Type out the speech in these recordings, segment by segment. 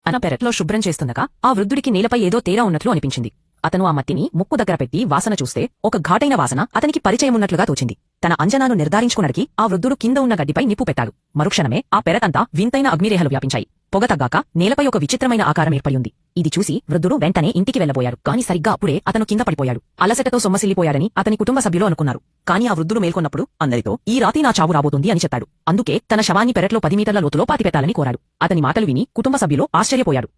అన పెరట్లో శుభ్రం చేస్తుండగా ఆ వృద్ధుడికి నేలపై ఏదో తేడా ఉన్నట్లు అనిపించింది. అతను ఆ మట్టిని ముక్కు దగ్గర పెట్టి వాసన చూస్తే ఒక ఘాటైన వాసన అతనికి పరిచయమున్నట్లుగా తోచింది. తన అంచనాను నిర్ధారించుకున్నడికి ఆ వృద్ధుడు కింద ఉన్న గడ్డిపై నిప్పు పెట్టాడు. మరుక్షణమే ఆ పెరతంతా వింతైన అగ్నిరేహలు వ్యాపించాయి. పొగ తగ్గాక నేలపై ఒక విచిత్రమైన ఆకారం ఏర్పడింది. ఇది చూసి వృద్ధుడు వెంటనే ఇంటికి వెళ్లబోయాడు. కాని సరిగ్గా అప్పుడే అతను కింద పడిపోయాడు. అలసటతో సొమ్మసిల్లిపోయాడని అతని కుటుంబ సభ్యులు అనుకున్నారు. కాని ఆ వృద్ధుడు మేల్కొన్నప్పుడు అందరితో ఈ రాత్రి నా చావు రాబోతుంది అని చెప్పాడు. అందుకే తన శవాన్ని పెరట్లో 10 మీటర్ల లోతులో పాతిపెట్టాలని కోరాడు. అతని మాటలు విని కుటుంబ సభ్యులు ఆశ్చర్యపోయాడు.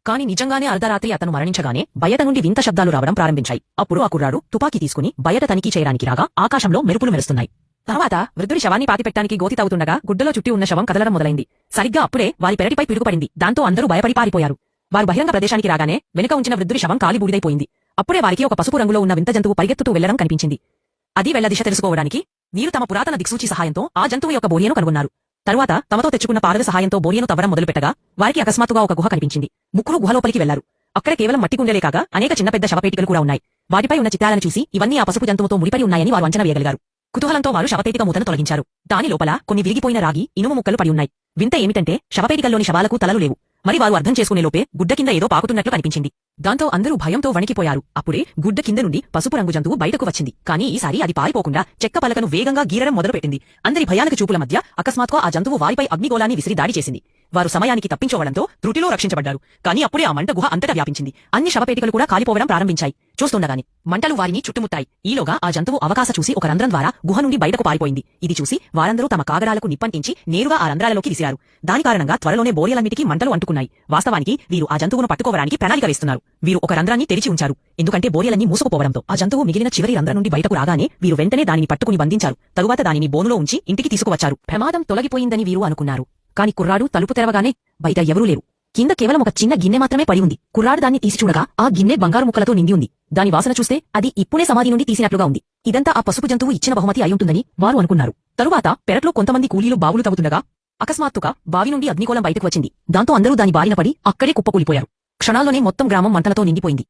కాని నిజంగానే అర్ధరాత్రి అతను మరణించగానే బయట నుండి వింత శబ్దాలు రావడం ప్రారంభించాయి. అప్పుడు ఆ కుర్రాడు తుపాకీ తీసుకుని బయట తనిఖీ చేయడానికి రాగా ఆకాశంలో మెరుపులు మెరుస్తున్నాయి. తర్వాత వృద్ధుడి శవాన్ని పాతిపెట్టానికి గోతి తవ్వుతుండగా గుడ్డలో చుట్టి ఉన్న శవం కదలడం మొదలైంది. సరిగ్గా అప్పుడే వారి పెరటిపై పిడుగుపడింది. దాంతో అందరూ భయపడి పారిపోయారు. వారు బహిరంగ ప్రదేశానికి రాగానే వెనుక ఉంచిన వృద్ధుడి శవం కాలి బూడిదైపోయింది. అప్పుడే వారికి ఒక పసుపు రంగులో ఉన్న వింత జంతువు పరిగెత్తుతూ వెళ్లడం కనిపించింది. అది వెళ్ల దిశ తెలుసుకోవడానికి వీరు తమ పురాతన దిక్సూచి సహాయంతో ఆ జంతువు యొక్క బోరియను కనుగొన్నారు. తరువాత తమతో తెచ్చుకున్న పారద సహాయంతో బోరియను తవ్వడం మొదలుపెట్టగా వారికి అకస్మాత్తుగా ఒక గుహ కనిపించింది. ముగ్గురు గుహలోపలికి వెళ్లారు. అక్కడ కేవలం మట్టి కుండలే కాక అనేక చిన్న పెద్ద శవపేటికలు కూడా ఉన్నాయి. వాటిపై ఉన్న చిత్రాలను చూసి ఇవన్నీ ఆ పసుపు జంతువుతో ముడిపడి ఉన్నాయని వారు అంచనా వేయగలిగారు. కుతూహలంతో వారు శవపేటిక మూతను తొలగించారు. దాని లోపల కొన్ని విరిగిపోయిన రాగి, ఇనుము ముక్కలు పడి ఉన్నాయి. వింత ఏమిటంటే శవపేటికల్లోని శవాలకు తలలు లేవు. మరి వారు అర్థం చేసుకునేలోపే గుడ్డ కింద ఏదో పాకుతున్నట్లు కనిపించింది. దాంతో అందరూ భయంతో వణికిపోయారు. అప్పుడే గుడ్డ కింద నుండి పసుపు రంగు జంతువు బయటకు వచ్చింది. కానీ ఈసారి అది పారిపోకుండా చెక్క పలకను వేగంగా గీరడం మొదలుపెట్టింది. అందరి భయానక చూపుల మధ్య అకస్మాత్తుగా ఆ జంతువు వారిపై అగ్నిగోళాన్ని విసిరి దాడి చేసింది. వారు సమయానికి తప్పించుకోవడంతో త్రుటిలో రక్షించబడ్డారు. కానీ అప్పుడే ఆ మంట గుహ అంతటా వ్యాపించింది. అన్ని శవపేటికలు కూడా కాలిపోవడం ప్రారంభించాయి. చూస్తుండగానే మంటలు వారిని చుట్టుముట్టాయి. ఈలోగా ఆ జంతువు అవకాశ చూసి ఒక రంధ్రం ద్వారా గుహ నుండి బయటకు పారిపోయింది. ఇది చూసి వారందరూ తమ కాగడాలకు నిప్పంటించి నేరుగా ఆ రంధ్రాలలోకి విసిరారు. దాని కారణంగా త్వరలోనే బోరియలన్నిటికీ మంటలు అంటుకున్నాయి. వాస్తవానికి వీరు ఆ జంతువును పట్టుకోవడానికి ప్రణాళిక వేస్తున్నారు. వీరు ఒక రంధ్రాన్ని తెరిచి ఉంచారు. ఎందుకంటే బోరియలన్నీ మూసుకుపోవడంతో ఆ జంతువు మిగిలిన చివరి రంధ్రం నుండి బయటకు రాగానే వీరు వెంటనే దానిని పట్టుకుని బంధించారు. తరువాత దానిని బోనులో ఉంచి ఇంటికి తీసుకువచ్చారు. ప్రమాదం తొలగిపోయిందని వీరు అనుకున్నారు. కాని కుర్రాడు తలుపు తెరవగానే బయట ఎవరూ లేరు. కింద కేవలం ఒక చిన్న గిన్నె మాత్రమే పడి ఉంది. కుర్రాడు దాన్ని తీసి చూడగా ఆ గిన్నె బంగారు ముక్కలతో నిండి ఉంది. దాని వాసన చూస్తే అది ఇప్పుడే సమాధి నుండి తీసినట్లుగా ఉంది. ఇదంతా ఆ పసుపు జంతువు ఇచ్చిన బహుమతి అయ్యుంటుందని వారు అనుకున్నారు. తరువాత పెరట్లో కొంతమంది కూలీలు బావులు తవ్వుతుండగా అకస్మాత్తుగా బావి నుండి అగ్నిగోళం బయటకు వచ్చింది. దాంతో అందరూ దాని బారిన పడి అక్కడే కుప్పకూలిపోయారు. క్షణాల్లోనే మొత్తం గ్రామం మంటలతో నిండిపోయింది.